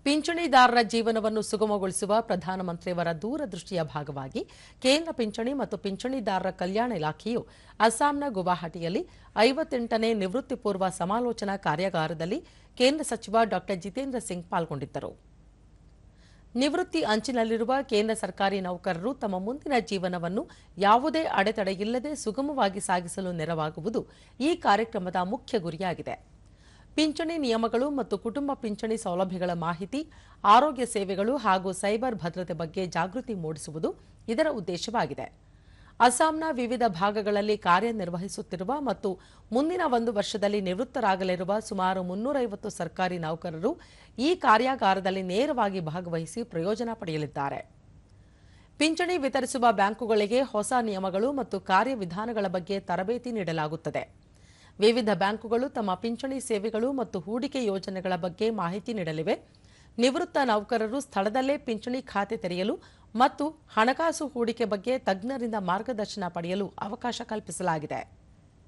ಪಿಂಚಣಿದಾರರ ಜೀವನವನ್ನು ಸುಗಮಗೊಳಿಸುವ ಪ್ರಧಾನಮಂತ್ರಿಯವರ ದೂರದೃಷ್ಟಿಯ ಭಾಗವಾಗಿ ಕೇಂದ್ರ ಪಿಂಚಣಿ ಮತ್ತು ಪಿಂಚಣಿದಾರರ ಕಲ್ಯಾಣ ಇಲಾಖೆಯು ಅಸ್ಸಾಂನ ಗುವಾಹಟಿಯಲ್ಲಿ 58ನೇ ನಿವೃತ್ತಿ ಪೂರ್ವ ಸಮಾಲೋಚನಾ ಕಾರ್ಯಾಗಾರದಲ್ಲಿ ಕೇಂದ್ರ ಸಚಿವ ಡಾ ಜಿತೇಂದ್ರ ಸಿಂಗ್ ಪಾಲ್ಗೊಂಡಿದ್ದರು. ನಿವೃತ್ತಿ ಅಂಚಿನಲ್ಲಿರುವ ಕೇಂದ್ರ ಸರ್ಕಾರಿ ನೌಕರರು ತಮ್ಮ ಮುಂದಿನ ಜೀವನವನ್ನು ಯಾವುದೇ ಅಡೆತಡೆಯಿಲ್ಲದೆ ಸುಗಮವಾಗಿ ಸಾಗಿಸಲು ನೆರವಾಗುವುದು ಈ ಕಾರ್ಯಕ್ರಮದ ಮುಖ್ಯ ಗುರಿಯಾಗಿದೆ. ಪಿಂಚಣಿ ನಿಯಮಗಳು ಮತ್ತು ಕುಟುಂಬ ಪಿಂಚಣಿ ಸೌಲಭ್ಯಗಳ ಮಾಹಿತಿ, ಆರೋಗ್ಯ ಸೇವೆಗಳು ಹಾಗೂ ಸೈಬರ್ ಭದ್ರತೆ ಬಗ್ಗೆ ಜಾಗೃತಿ ಮೂಡಿಸುವುದು ಇದರ ಉದ್ದೇಶವಾಗಿದೆ. ಅಸ್ಸಾಂನ ವಿವಿಧ ಭಾಗಗಳಲ್ಲಿ ಕಾರ್ಯನಿರ್ವಹಿಸುತ್ತಿರುವ ಮತ್ತು ಮುಂದಿನ 1 ವರ್ಷದಲ್ಲಿ ನಿವೃತ್ತರಾಗಲಿರುವ ಸುಮಾರು 350 ಸರ್ಕಾರಿ ನೌಕರರು ಈ ಕಾರ್ಯಾಗಾರದಲ್ಲಿ ನೇರವಾಗಿ ಭಾಗವಹಿಸಿ ಪ್ರಯೋಜನ ಪಡೆಯಲಿದ್ದಾರೆ. ಪಿಂಚಣಿ ವಿತರಿಸುವ ಬ್ಯಾಂಕುಗಳಿಗೆ ಹೊಸ ನಿಯಮಗಳು ಮತ್ತು ಕಾರ್ಯವಿಧಾನಗಳ ಬಗ್ಗೆ ತರಬೇತಿ ನೀಡಲಾಗುತ್ತದೆ. ವಿವಿಧ ಬ್ಯಾಂಕುಗಳು ತಮ್ಮ ಪಿಂಚಣಿ ಸೇವೆಗಳು ಮತ್ತು ಹೂಡಿಕೆ ಯೋಜನೆಗಳ ಬಗ್ಗೆ ಮಾಹಿತಿ ನೀಡಲಿವೆ. ನಿವೃತ್ತ ನೌಕರರು ಸ್ಥಳದಲ್ಲೇ ಪಿಂಚಣಿ ಖಾತೆ ತೆರೆಯಲು ಮತ್ತು ಹಣಕಾಸು ಹೂಡಿಕೆ ಬಗ್ಗೆ ತಜ್ಞರಿಂದ ಮಾರ್ಗದರ್ಶನ ಪಡೆಯಲು ಅವಕಾಶ ಕಲ್ಪಿಸಲಾಗಿದೆ.